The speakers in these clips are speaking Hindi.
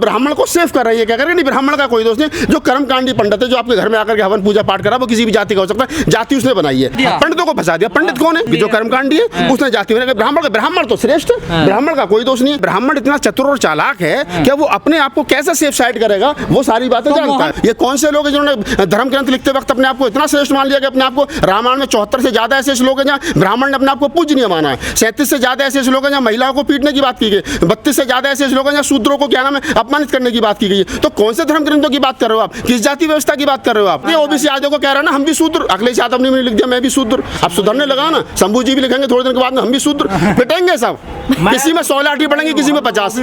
ब्राह्मण को सेफ कर रही है, क्या कर रही है? नहीं, ब्राह्मण का कोई दोष नहीं। जो कर्मकांडी पंडित है, जो आपके घर में आकर के हवन पूजा पाठ करा, वो किसी भी जाति का हो सकता है, जाति उसने बनाई है, पंडितों को फंसा दिया। पंडित कौन है? जो कर्मकांडी है, उसने जाति बनाई। ब्राह्मण तो श्रेष्ठ है, ब्राह्मण का कोई दोष नहीं है। ब्राह्मण इतना चतुर और चालाक है कि वो अपने आप को कैसे सेफ साइड करेगा, वो सारी बातें जानता है। ये कौन से लोग हैं जिन्होंने धर्म ग्रंथ लिखते वक्त अपने आप को इतना श्रेष्ठ मान लिया कि अपने आप को, रामायण में 74 से ज्यादा ऐसे लोग हैं जहाँ ब्राह्मण ने अपने आप को पूजनीय माना है। 37 से ज्यादा ऐसे लोग हैं जहाँ महिलाओं को पीटने की बात की गई। 32 से ज्यादा ऐसे लोग हैं जहाँ शूद्रों को क्या नाम है अपमानित करने की बात की गई। तो कौन से धर्म ग्रंथों की बात कर रहे हो आप? किस जाति व्यवस्था की बात कर रहे हो आप? ये ओबीसी यादव को कह रहा है ना, हम भी शूद्र। अखिलेश यादव ने लिख दिया मैं भी शूद्र। अब सुधरने लगा ना, शंभू जी भी लिखेंगे थोड़े दिन के बाद में हम भी शूद्र। पिटेंगे सब, किसी में 100 लाठी पड़ेंगे, किसी में 50।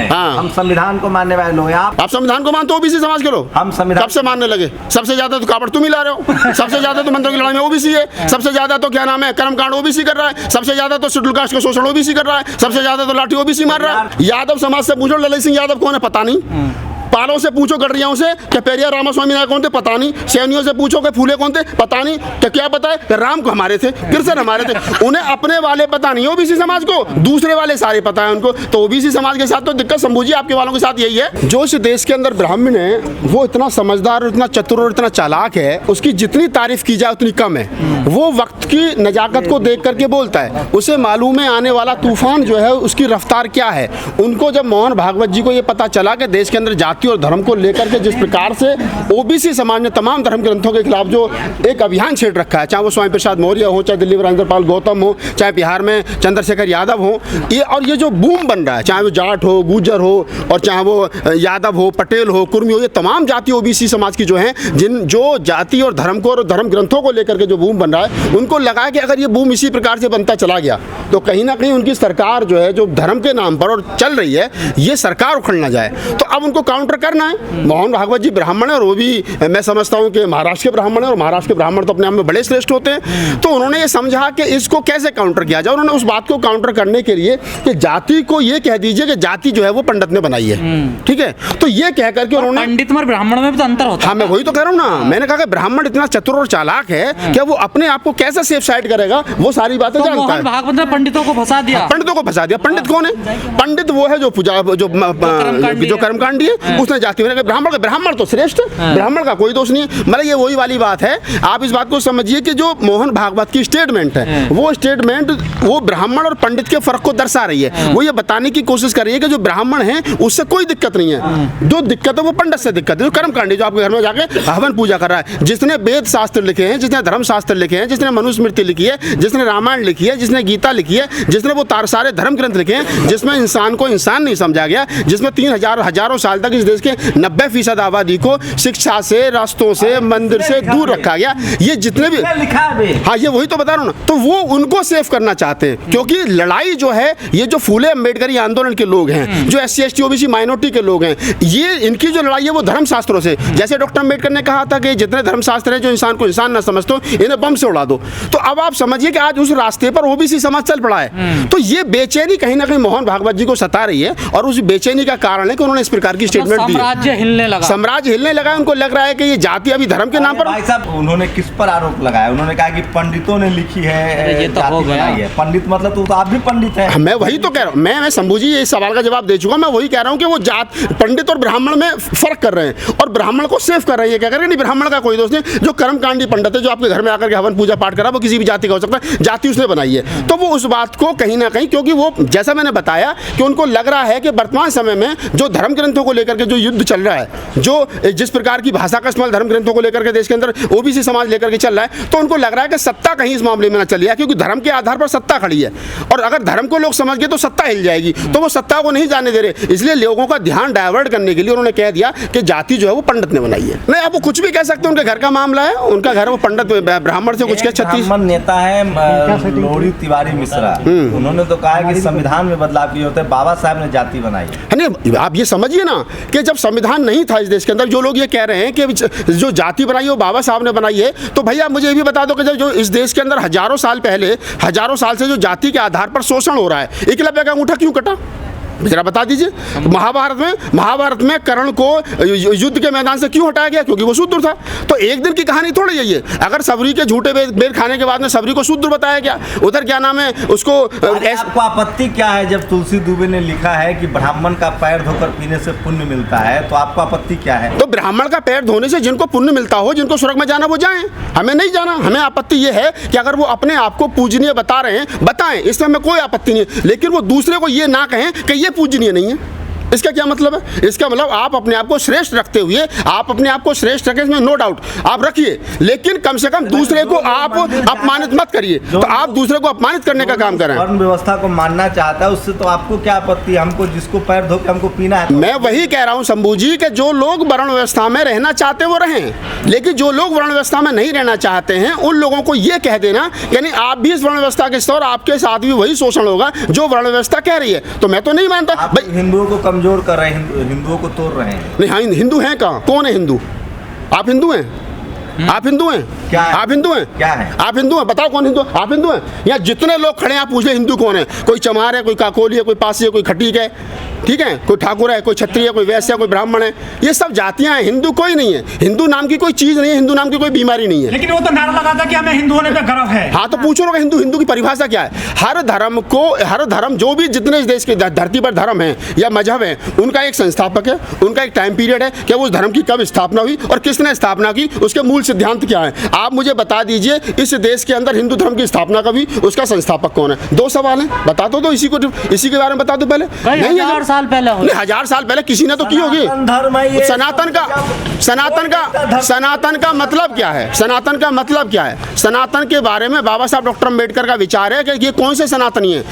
हाँ, हम संविधान को मानने वाले लोग हैं। आप संविधान को मानते हो? ओबीसी समाज के लोग हम संविधान कब से मानने लगे? सबसे ज्यादा तो कापड़ तुम ही ला रहे हो, सबसे ज्यादा तो मंत्रों की लड़ाई में ओबीसी है, सबसे ज्यादा तो क्या नाम है कर्मकांड ओबीसी कर रहा है, सबसे ज्यादा तो शेड्यूल कास्ट का शोषण ओबीसी कर रहा है, सबसे ज्यादा तो लाठी ओबीसी मार रहा है। यादव समाज से पूछो ललित सिंह यादव कौन है, पता नहीं। पालों से पूछो, गडरियाओं से कि पेरिया रामास्वामी नायक कौन थे, पता नहीं। सैनियों से पूछो कि फूले कौन थे, पता नहीं। तो क्या पता है कि राम को हमारे थे, कृष्ण हमारे थे। उन्हें अपने वाले पता नहीं ओबीसी समाज को, दूसरे वाले सारे पता है उनको। तो ओबीसी समाज के साथ तो दिक्कत शंभू जी आपके वालों के साथ यही है। जो इस देश के अंदर ब्राह्मण है वो इतना समझदार और इतना चतुर और इतना चालाक है, उसकी जितनी तारीफ की जाए उतनी कम है। वो वक्त की नजाकत को देख करके बोलता है, उसे मालूम है आने वाला तूफान जो है उसकी रफ्तार क्या है। उनको जब मोहन भागवत जी को ये पता चला कि देश के अंदर जाति और धर्म को लेकर के जिस प्रकार से ओबीसी समाज ने तमाम धर्म ग्रंथों के खिलाफ जो एक अभियान छेड़ रखा है, चाहे वो स्वामी प्रसाद मौर्य हो, चाहे दिल्ली राजेंद्र पाल गौतम हो, चाहे बिहार में चंद्रशेखर यादव हो, ये जो बूम बन रहा है, चाहे वो जाट हो, गुर्जर हो, और चाहे वो यादव हो, पटेल हो, कुर्मी हो, ये तमाम जाति ओबीसी समाज की जो है, जो जाति और धर्म को और धर्म ग्रंथों को लेकर के जो बूम बन रहा है, उनको लगा है कि अगर ये बूम इसी प्रकार से बनता चला गया तो कहीं ना कहीं उनकी सरकार जो है, जो धर्म के नाम पर और चल रही है, ये सरकार उखड़ ना जाए। तो अब उनको काउंटर करना है। मोहन भागवत जी ब्राह्मण है और वो भी मैं समझता हूँ कि महाराष्ट्र के ब्राह्मण है, और महाराष्ट्र के ब्राह्मण तो अपने आप में बड़े श्रेष्ठ होते हैं। तो उन्होंने ये समझा कि इसको कैसे काउंटर किया जाए। उन्होंने उस बात को काउंटर करने के लिए कि जाति को ये कह दीजिए कि जाति जो है वो पंडित ने बनाई है, ठीक है। तो ये कह करके उन्होंने, पंडित और ब्राह्मण में भी तो अंतर होता है। हाँ, मैं वही तो कह रहा हूँ ना, मैंने कहा कि ब्राह्मण इतना चतुर और चालाक है कि वो अपने आप को कैसे सेफ साइड करेगा, वो सारी बातें जानता है। मोहन भागवत ने पंडितों को फंसा दिया। पंडितों को फंसा दिया। पंडित कौन है? पंडित वो है जो पूजा जो कर्मकांडी है, उसने जाति बनाई। ब्राह्मण तो श्रेष्ठ है, ब्राह्मण का कोई दोष नहीं है। मतलब ये वही वाली बात है। आप इस बात को समझिए कि जो मोहन भागवत की स्टेटमेंट है, वो स्टेटमेंट वो ब्राह्मण और पंडित के फर्क को दर्शा रही है। वो ये बताने की कोशिश कर रही है कि जो ब्राह्मण है उससे कोई दिक्कत नहीं है, जो दिक्कत है वो पंडित से दिक्कत है। जो कर्मकांडी जो आपके घर में जाके हवन पूजा कर रहा है, जिसने वेद शास्त्र लिखे हैं, जिसने धर्म शास्त्र लिखे हैं, जिसने मनुस्मृति लिखी है, जिसने रामायण लिखी है, जिसने गीता लिखी है, जिसने वो सारे धर्म ग्रंथ लिखे हैं, जिसमें इंसान को इंसान नहीं समझा गया, जिसमें 3000 हजारों साल तक इस देश के 90% आबादी को शिक्षा से, रास्तों से, मंदिर से दूर रखा गया, ये जितने भी लिखा है, हाँ, ये वही तो बता रहा हूँ ना। तो वो उनको सेफ करना चाहते हैं, क्योंकि लड़ाई जो है, ये जो फूले अम्बेडकरी आंदोलन के लोग हैं, जो SC ST OBC माइनॉरिटी के लोग हैं, ये इनकी जो लड़ाई है वो धर्म शास्त्रों से। जैसे डॉक्टर अम्बेडकर ने कहा था कि जितने धर्म शास्त्र हैं जो इंसान को इंसान ना समझते हो, इन्हें बम से उड़ा दो। तो अब आप समझिए कि आज उस रास्ते पर ओबीसी समाज चल पड़ा है। तो ये बेचैनी कहीं ना कहीं मोहन भागवत जी को सता रही है, और उस बेचैनी का कारण है कि उन्होंने इस प्रकार की स्टेटमेंट दी। साम्राज्य हिलने लगा। उनको लग रहा है कि ये जाति अभी धर्म के नाम पर। भाई साहब, उन्होंने किस पर आरोप लगाया? उन्होंने कहा कि पंडितों ने लिखी है, ये तो हो गया है। पंडित मतलब तो आप भी पंडित हैं। मैं वही तो कह रहा हूँ। मैं शंभू जी इस सवाल का जवाब दे चुका। मैं वही कह रहा हूँ कि वो जात पंडित और ब्राह्मण में फर्क कर रहे हैं, और ब्राह्मण को सेफ कर रही है। क्या कर रहे हैं? नहीं, ब्राह्मण का कोई दोष नहीं। जो कर्मकांडी पंडित है, जो आपके घर में आकर के हवन पूजा पाठ करा, वो किसी भी जाति का हो सकता है, जाति उसने बनाई है। तो वो उस बात को कहीं ना कहीं, क्योंकि वो जैसा मैंने बताया कि उनको लग रहा है कि वर्तमान समय में जो धर्म ग्रंथों को लेकर के जो युद्ध चल रहा है, जो जिस प्रकार की भाषा का इस्तेमाल धर्म ग्रंथों को लेकर के देश के अंदर ओबीसी समाज लेकर के चल रहा है, तो उनको लग रहा है कि सत्ता कहीं इस मामले में ना चली है, क्योंकि धर्म के आधार पर सत्ता खड़ी है, और अगर धर्म को लोग समझ गए तो सत्ता हिल जाएगी। तो वो सत्ता को नहीं जाने दे रहे, इसलिए लोगों का ध्यान डाइवर्ट करने के लिए उन्होंने कह दिया कि जाति जो है वो पंडित ने बनाई है। नहीं, आप वो कुछ भी कह सकते हैं, उनके घर का मामला है, उनका घर वो पंडित ब्राह्मण से कुछ कह। ब्राह्मण नेता है लोहड़ी तिवारी मिश्रा, उन्होंने तो कहा कि संविधान में बदलाव किए होते, बाबा साहब ने जाति बनाई है। नहीं, आप ये समझिए ना कि जब संविधान नहीं था इस देश के अंदर, जो लोग ये कह रहे हैं कि जो जाति बनाई है वो बाबा साहब ने बनाई है, तो भैया मुझे ये भी बता दो कि जो इस देश के अंदर हजारों साल से जो जाति के आधार पर शोषण हो रहा है, एकलव्य का अंगूठा क्यों कटा? जरा बता दीजिए। महाभारत में कर्ण को युद्ध के मैदान से क्यों हटाया गया? क्योंकि वो शूद्र था। तो एक दिन की कहानी थोड़ी है ये। अगर सबरी के झूठे बेर खाने के बाद में सबरी को शूद्र बताया गया, उधर क्या नाम है उसको आपको आपत्ति क्या है जब तुलसी दुबे ने लिखा है कि ब्राह्मण का पैर धोकर पीने से पुण्य मिलता है, तो आपको आपत्ति क्या है? तो ब्राह्मण का पैर धोने से जिनको पुण्य मिलता हो, जिनको स्वर्ग में जाना वो जाएं, हमें नहीं जाना। हमें आपत्ति ये है कि अगर वो अपने आप को पूजनीय बता रहे हैं, बताएं, इसमें हमें कोई आपत्ति नहीं है, लेकिन वो दूसरे को ये ना कहें कि ये पूजनीय नहीं है। इसका क्या मतलब है? इसका मतलब आप अपने आप को श्रेष्ठ रखते हुए, आप अपने आप को श्रेष्ठ रखें, इसमें नो डाउट आप रखिए, लेकिन कम से कम दूसरे को आप अपमानित मत करिए। तो आप दूसरे को अपमानित करने का काम करें। वर्ण व्यवस्था को मानना चाहता है, उससे तो आपको क्या आपत्ति है? हमको जिसको पैर धो के हमको पीना है। मैं वही कह रहा हूं शंभू जी कि जो लोग वर्ण व्यवस्था में रहना चाहते वो रहें, लेकिन जो लोग वर्ण व्यवस्था में नहीं रहना चाहते हैं उन लोगों को ये कह देना यानी आप भी इस वर्ण व्यवस्था के स्तर, आपके साथ भी वही शोषण होगा जो वर्ण व्यवस्था कह रही है। तो मैं तो नहीं मानता भाई, हिंदुओं को कमजोर कर रहे हैं, हिंदुओं को तोड़ रहे हैं। नहीं, हाँ, हिंदू हैं कहाँ? कौन है हिंदू? आप हिंदू हैं? आप हिंदू हैं? क्या है? आप हिंदू हैं? क्या है? आप हिंदू हैं? बताओ कौन हिंदू? आप हिंदू हैं? यहाँ जितने लोग खड़े हैं आप पूछ ले हिंदू कौन है? कोई चमार है, कोई काकोली है, कोई पासी है, कोई खटीक है, ठीक है, कोई ठाकुर है, कोई क्षत्रिय है, कोई वैश्य है, कोई ब्राह्मण है। ये सब जातियां हैं, हिंदू कोई नहीं है। हिंदू नाम की कोई चीज नहीं है, हिंदू नाम की कोई बीमारी नहीं है। लेकिन वो तो नारा लगाता कि हमें हिंदू होने पे गर्व है। हाँ, तो पूछो लोग हिंदू की परिभाषा क्या है? हर धर्म जो भी जितने इस देश की धरती पर धर्म है या मजहब है, उनका एक संस्थापक है, उनका एक टाइम पीरियड है कि उस धर्म की कब स्थापना हुई और किसने स्थापना की, उसके मूल सिद्धांत क्या है। आप मुझे बता दीजिए इस देश के अंदर हिंदू धर्म की स्थापना कभी, उसका संस्थापक कौन है? 2 सवाल हैं, बता दो। इसी के बारे में बता दो पहले। नहीं, 1000 साल पहले हो, 1000 साल पहले किसी ने तो की होगी। सनातन का मतलब क्या है? सनातन का मतलब क्या है? सनातन के बारे में बाबा साहब डॉक्टर अम्बेडकर का विचार है कि ये कौन से सनातनी है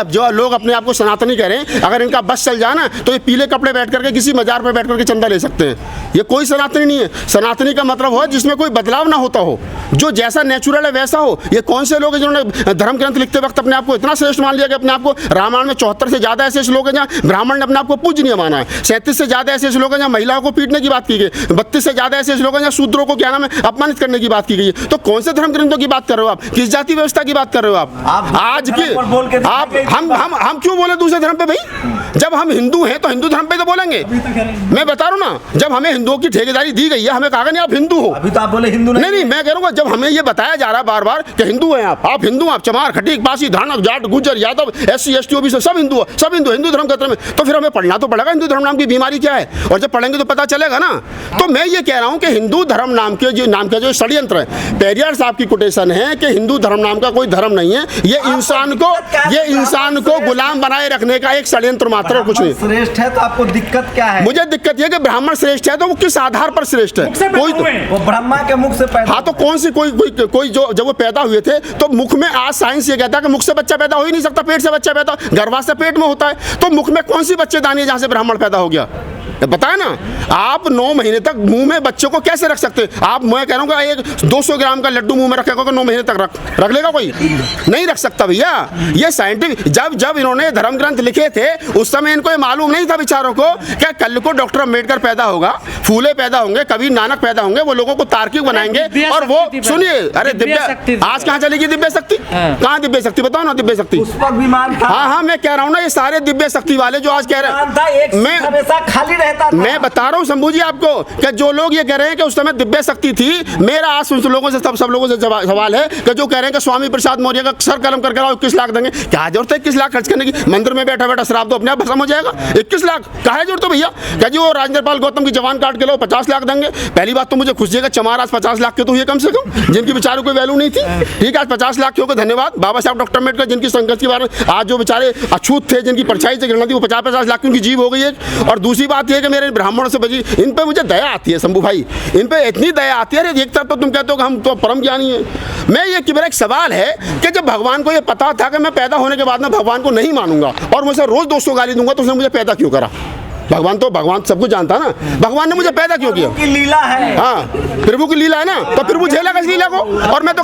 जो लोग अपने आप को सनातनी कह रहे हैं। अगर इनका बस चल जाए ना तो ये पीले कपड़े बैठ करके किसी मजार पर बैठ करके चंदा ले सकते हैं। ये कोई सनातनी नहीं है। सनातनी का मतलब हो जिसमें कोई बदलाव ना होता हो, जो जैसा नेचुरल है वैसा हो। ये कौन से लोग हैं जिन्होंने धर्म ग्रंथ लिखते वक्त अपने आप को इतना श्रेष्ठ मान लिया कि अपने आप को, रामायण में 74 से ज्यादा ऐसे श्लोक हैं जहाँ ब्राह्मण ने अपने आप को पूजनीय माना है। 37 से ज्यादा ऐसे श्लोक हैं जहाँ महिलाओं को पीटने की बात की गई। 32 से ज्यादा ऐसे श्लोक हैं जहाँ शूद्रों को क्या नाम है अपमानित करने की बात की गई है। तो कौन से धर्म ग्रंथों की बात कर रहे हो आप? किस जाति व्यवस्था की बात कर रहे हो आप? आज के आप हम क्यों बोले दूसरे धर्म पे भाई? जब हम हिंदू हैं तो हिंदू धर्म पे तो बोलेंगे। मैं बता रहा हूँ ना, जब हमें हिंदुओं की ठेकेदारी दी गई है, हमें कहा नहीं आप हिंदू हो। अभी तो आप बोले हिंदू नहीं, मैं कह रहा हूँ जब हमें ये बताया जा रहा है बार बार कि हिंदू हैं आप हिंदू, आप चमार, खटीक, पासी, धानक, Jat, Gujjar, Yadav, SC, ST, OBC सब हिंदू, सब हिंदू धर्म के में, तो फिर हमें पढ़ना तो पड़ेगा हिंदू धर्म नाम की बीमारी क्या है, और जब पढ़ेंगे तो पता चलेगा ना। तो मैं ये कह रहा हूँ कि हिंदू धर्म नाम का जो षड्यंत्र है, पेरियार साहब की कोटेशन है कि हिंदू धर्म नाम का कोई धर्म नहीं है। ये इंसान को गुलाम बनाए रखने का एक षड्यंत्र मात्र और कुछ नहीं। श्रेष्ठ है तो आपको दिक्कत क्या है? मुझे दिक्कत यह कि ब्राह्मण श्रेष्ठ है तो वो किस आधार पर श्रेष्ठ है? कोई वो ब्रह्मा के मुख से पैदा। हाँ, तो कौन सी कोई जो जब वो पैदा हुए थे तो मुख में, आज साइंस ये कहता है कि मुख से बच्चा पैदा हो ही नहीं सकता, पेट से बच्चा पैदा, गर्भा से पेट में होता है। तो मुख में कौन सी बच्चेदानी है जहाँ से ब्राह्मण पैदा हो गया? बताए ना, आप 9 महीने तक मुंह में बच्चों को कैसे रख सकते? आप, मैं कह रहा हूँ एक 200 ग्राम का लड्डू मुंह में रखेगा 9 महीने तक रख लेगा कोई? नहीं रख सकता भैया। ये साइंटिफिक, जब इन्होंने धर्म ग्रंथ लिखे थे उस समय इनको ये मालूम नहीं था बेचारों को क्या कल को डॉक्टर अम्बेडकर पैदा होगा, फूले पैदा होंगे, कबीर नानक पैदा होंगे, वो लोगों को तार्किक बनाएंगे। और वो सुनिए, अरे दिव्य आज कहाँ चलेगी दिव्य शक्ति? कहाँ दिव्य शक्ति? बताओ ना दिव्य शक्ति। हाँ, मैं कह रहा हूँ ना, ये सारे दिव्य शक्ति वाले जो आज कह रहे हैं, मैं बता रहा हूँ शंभू जी आपको कि जो लोग ये कह रहे हैं कि उस समय दिव्य शक्ति थी, मेरा आज सब लोगों से सवाल है कि जो कह रहे हैं कि स्वामी प्रसाद मौर्य का सर कलम करके 21 लाख देंगे, क्या जरूरत है 21 लाख खर्च करने की? मंदिर में बैठा बैठा शराब तो अपने आप भस्म हो जाएगा। 21 लाख कहा जरूरत है भैया? क्या जी वो राजेंद्र पाल गौतम की जवान काट के लो 50 लाख देंगे? पहली बात तो मुझे खुशी है कि चमार आज 50 लाख के तो हुए कम से कम, जिनकी बेचारों कोई वैल्यू नहीं थी। ठीक है, आज 50 लाख के हो गए, धन्यवाद। बाबा साहब डॉक्टर अम्बेडकर जिनकी संघर्ष के बारे में आज जो बेचारे अछूत थे, जिनकी परछाई से घृणा थी, वो 50-50 लाख की उनकी जीव हो गई है। और दूसरी बात यह कि मेरे ब्राह्मणों से बची, इन पे मुझे दया आती है शंभू भाई, इन पे इतनी दया आती है। एक तरफ तो तुम कहते हो कि हम तो परम ज्ञानी हैं। मैं ये कि मेरा एक सवाल है कि जब भगवान को ये पता था कि मैं पैदा होने के बाद में भगवान को नहीं मानूंगा और मुझे रोज 200 गाली दूंगा, तो उसने मुझे पैदा क्यों करा? भगवान सब कुछ जानता ना, भगवान ने मुझे पैदा क्यों किया? की लीला है। हाँ, प्रभु की लीला है ना, तो प्रभु झेलेगा इस लीला को। और मैं तो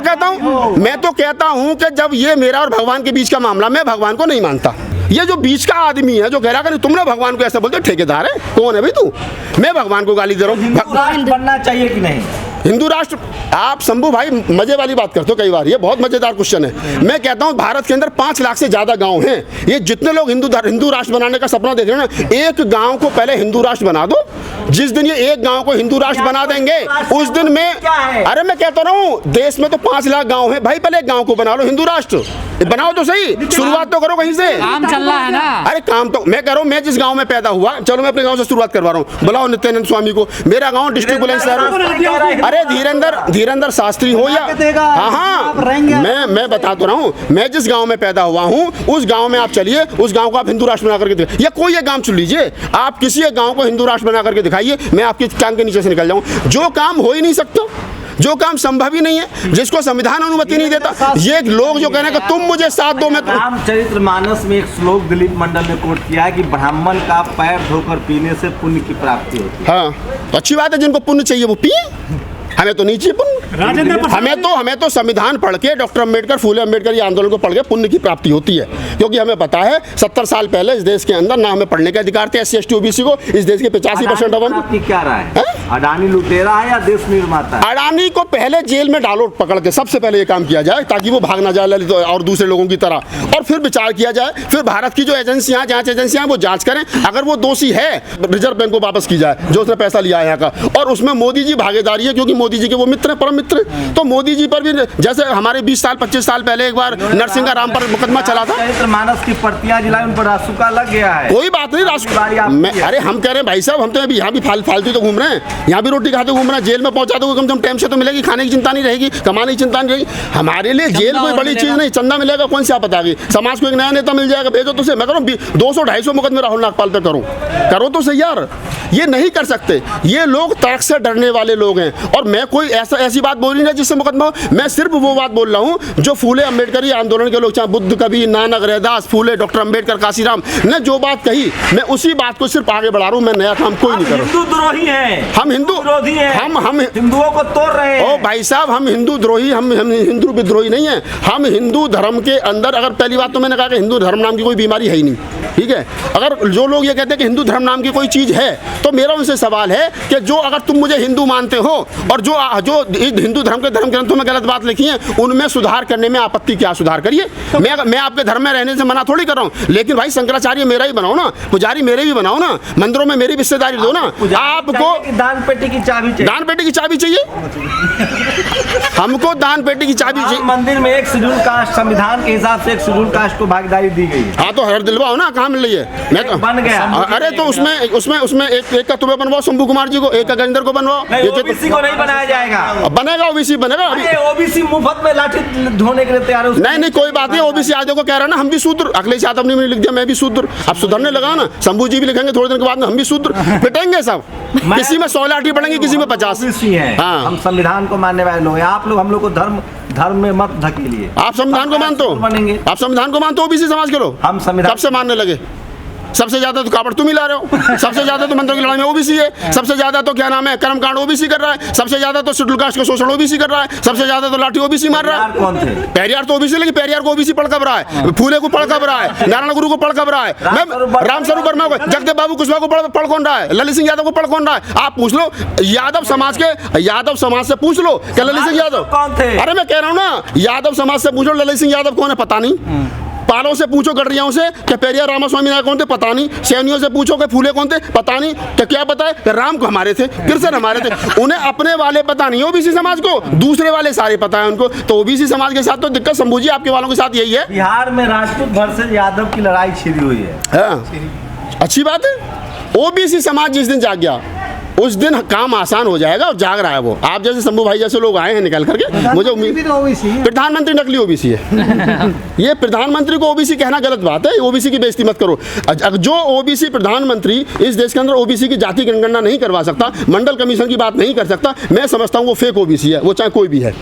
कहता हूँ कि जब ये मेरा और भगवान के बीच का मामला, मैं भगवान को नहीं मानता। ये जो बीच का आदमी है जो कह रहा है तुमने भगवान को ऐसा बोलते, ठेकेदार है? कौन है भाई तू? मैं भगवान को गाली दे रहा हूँ। बनना चाहिए कि नहीं? हिंदू राष्ट्र, आप शंभू भाई मजे वाली बात करते हो कई बार, ये बहुत मजेदार क्वेश्चन है। मैं कहता हूँ भारत के अंदर 5 लाख से ज्यादा गांव हैं। ये जितने लोग हिंदू राष्ट्र बनाने का सपना देख रहे हैं ना, एक गांव को पहले हिंदू राष्ट्र बना दो। जिस दिन ये एक गांव को हिंदू राष्ट्र बना देंगे उस दिन में, अरे मैं कहता रहा हूँ देश में तो 5 लाख गांव है भाई, पहले एक गांव को बना लो हिंदू राष्ट्र, बनाओ तो सही, शुरुआत तो करो कहीं से। काम चल रहा है ना। अरे काम तो मैं कह रहा हूँ, मैं जिस गांव में पैदा हुआ, चलो मैं अपने गांव से शुरुआत करवा रहा हूँ। बुलाओ नित्यानंद स्वामी को, मेरा गांव डिस्ट्रिक्ट बुलंदशहर। अरे धीरेंद्र शास्त्री हो या, हाँ मैं बता तो रहा हूँ, मैं जिस गांव में पैदा हुआ हूँ उस गांव में आप चलिए, उस गांव को आप हिंदू राष्ट्र बना करके दिखाइए, या कोई एक गांव चुन लीजिए, आप किसी एक गांव को हिंदू राष्ट्र बना करके दिखाइए, मैं आपके टांग के नीचे से निकल जाऊँ। जो काम हो ही नहीं सकता, जो काम संभव ही नहीं है, जिसको संविधान अनुमति नहीं देता, ये लोग जो कह रहे हैं कि तुम मुझे साथ दो, मैं रामचरितमानस में एक श्लोक दिलीप मंडल ने कोट किया है कि ब्राह्मण का पैर धोकर पीने से पुण्य की प्राप्ति होती है। हाँ तो अच्छी बात है, जिनको पुण्य चाहिए वो पिए, हमें तो नहीं चाहिए पुण्य। हमें तो संविधान पढ़ के, डॉक्टर अम्बेडकर, फूले अम्बेडकर ये आंदोलन को पढ़ के पुण्य की प्राप्ति होती है, क्योंकि हमें पता है 70 साल पहले इस देश के अंदर ना हमें पढ़ने का अधिकार थे SC ST OBC को, इस देश के 85% आपकी क्या राय है? अडानी लुटेरा है या देश निर्माता है? अडानी को पहले जेल में डालो पकड़ के, सबसे पहले ये काम किया जाए ताकि वो भाग ना जाए ललित और दूसरे लोगों की तरह, और फिर विचार किया जाए, फिर भारत की जो एजेंसियां, जांच एजेंसियां वो जांच करें, अगर वो दोषी है रिजर्व बैंक को वापस की जाए जो उसने पैसा लिया है यहाँ का, और उसमें मोदी जी भागीदारी है क्योंकि मोदी जी के वो मित्र हैं, परम मित्र। तो मोदी जी पर भी, जैसे हमारे 20 साल 25 साल पहले एक बार नरसिंह राम पर मुकदमा चला था, मानस की प्रतियां जिला उन पर रासुका लग गया है। कोई बात नहीं, अरे हम कह रहे हैं भाई साहब, हम तो अभी यहाँ भी फालतू तो घूम रहे हैं, यहाँ भी रोटी खाते घूम रहे हैं, जेल में पहुंचा दो कम से कम टाइम से तो मिलेगी, खाने की चिंता नहीं रहेगी, कमाने की चिंता नहीं रहेगी। हमारे लिए जेल कोई बड़ी चीज नहीं, चंदा मिलेगा कौन सी आपत आ गई, समाज को एक नया नेता मिल जाएगा, भेजो तो सही। मैं करूँ 200-250 मुकदमे राहुल नागपाल पे करो तो सही यार, ये नहीं कर सकते। ये लोग तर्क से डरने वाले लोग हैं, और मैं कोई ऐसी बात बोल नहीं जिससे मुकदमा हो, मैं सिर्फ वो बात बोल रहा हूँ जो फूले अम्बेडकरी आंदोलन के लोग, चाहे बुद्ध कबीर, नानक, रैदास, फूले, डॉक्टर अम्बेडकर, काशीराम ने जो बात कही, मैं उसी बात को सिर्फ आगे बढ़ा रहा हूँ, मैं नया काम कोई नहीं कर रहा। हिंदू द्रोही हैं, हम हिंदू विरोधी हैं, हम हिंदुओं को तोड़ रहे हैं। ओ भाई साहब, हम हिंदू द्रोही, हम हिंदू विद्रोही नहीं है। हम हिंदू धर्म के अंदर, अगर पहली बात तो मैंने कहा कि हिंदू धर्म नाम की कोई बीमारी है ही नहीं, ठीक है। अगर जो लोग ये कहते हैं कि हिंदू धर्म नाम की कोई चीज है, तो मेरा उनसे सवाल है कि जो, अगर तुम मुझे हिंदू मानते हो और जो हिंदू धर्म के धर्म ग्रंथों में गलत बात लिखी है उनमें सुधार करने में आपत्ति क्या, सुधार करिए। मैं आपके धर्म में रहने से मना थोड़ी कर रहा हूँ, लेकिन भाई शंकराचार्य मेरा ही बनाओ ना, पुजारी मेरे भी बनाओ ना, मंदिरों में मेरी हिस्सेदारी दो ना। आपको दान पेटी की चाबी चाहिए, दान पेटी की चाबी चाहिए, हमको दान पेटी की चाबी चाहिए। मंदिर में एक शेड्यूल कास्ट, संविधान के हिसाब से एक शेड्यूल कास्ट को भागीदारी दी गई है। हाँ तो हर दिलवाओ ना, कहाँ मिल रही है? मैं तो बन गया। अरे तो उसमें एक का तुम्हें बनवाओ शंभू कुमार जी को, एक का गजेंद्र को बनवाओ। ओबीसी को नहीं बनाया जाएगा, बनेगा ओबीसी बनेगा। ओबीसी मुफ्त में लाठी ढोने के लिए तैयार है। नहीं कोई बात नहीं, ओबीसी आज को कह रहा है ना हम भी शूद्र, अगले साथ अपनी लिख दिया मैं भी शूद्र, अब सुधरने लगा ना, शंभू जी भी लिखेंगे थोड़े दिन के बाद में हम भी शूद्र, पिटेंगे सब, किसी में 100 लाठी पड़ेंगे, किसी में 50। हाँ, हम संविधान को मानने वाले लोग हैं, आप लोग हम लोग को धर्म में मत धकेलिए। आप संविधान को मानते हो, आप संविधान को मानते हो, ओबीसी समाज के लोग हम संविधान कब से मानने लगे? सबसे ज्यादा तो कावड़ तुम ही ला रहे हो, सबसे ज्यादा तो मंत्रों की लड़ाई में ओबीसी है, सबसे ज्यादा तो क्या नाम है कर्मकांड ओबीसी कर रहा है, सबसे ज्यादा तो शेड्यूल कास्ट का शोषण ओबीसी कर रहा है, सबसे ज्यादा तो लाठी ओबीसी मार रहा है। कौन थे? पेरियार तो ओबीसी, लेकिन पेरियार को ओबीसी पढ़ कब रहा है, फूले को पढ़ कब रहा है, नारायण गुरु को पढ़ कब रहा है, रामस्वरूप वर्मा को, जगदेव बाबू कुशवाहा को पढ़ कौन रहा है, ललित सिंह यादव को पढ़ कौन रहा है? आप पूछ लो यादव समाज से पूछ लो क्या ललित सिंह यादव कौन थे? अरे मैं कह रहा हूँ ना, यादव समाज से पूछो ललित सिंह यादव कौन है, पता नहीं। पालों से पूछो, गडरियाओं से कि पेरियार रामास्वामी नायक कौन थे, पता नहीं। सैनियों से पूछो कि फूले कौन थे, पता नहीं। तो क्या पता है कि राम को हमारे थे, कृष्ण हमारे थे, उन्हें अपने वाले पता नहीं ओबीसी समाज को, दूसरे वाले सारे पता है उनको। तो ओबीसी समाज के साथ तो दिक्कत शंभू जी आपके वालों के साथ यही है। बिहार में राजपूत वर्सेस यादव की लड़ाई छिड़ी हुई है। अच्छी बात है, ओबीसी समाज जिस दिन जाग गया उस दिन काम आसान हो जाएगा, और जाग रहा है वो। आप जैसे शंभू भाई जैसे लोग आए हैं निकल करके, मुझे उम्मीद, प्रधानमंत्री नकली ओबीसी है। ये प्रधानमंत्री को ओबीसी कहना गलत बात है, ओबीसी की बेइज्जती मत करो। जो ओबीसी प्रधानमंत्री इस देश के अंदर ओबीसी की जाति जनगणना नहीं करवा सकता, मंडल कमीशन की बात नहीं कर सकता, मैं समझता हूँ वो फेक ओबीसी है, वो चाहे कोई भी है।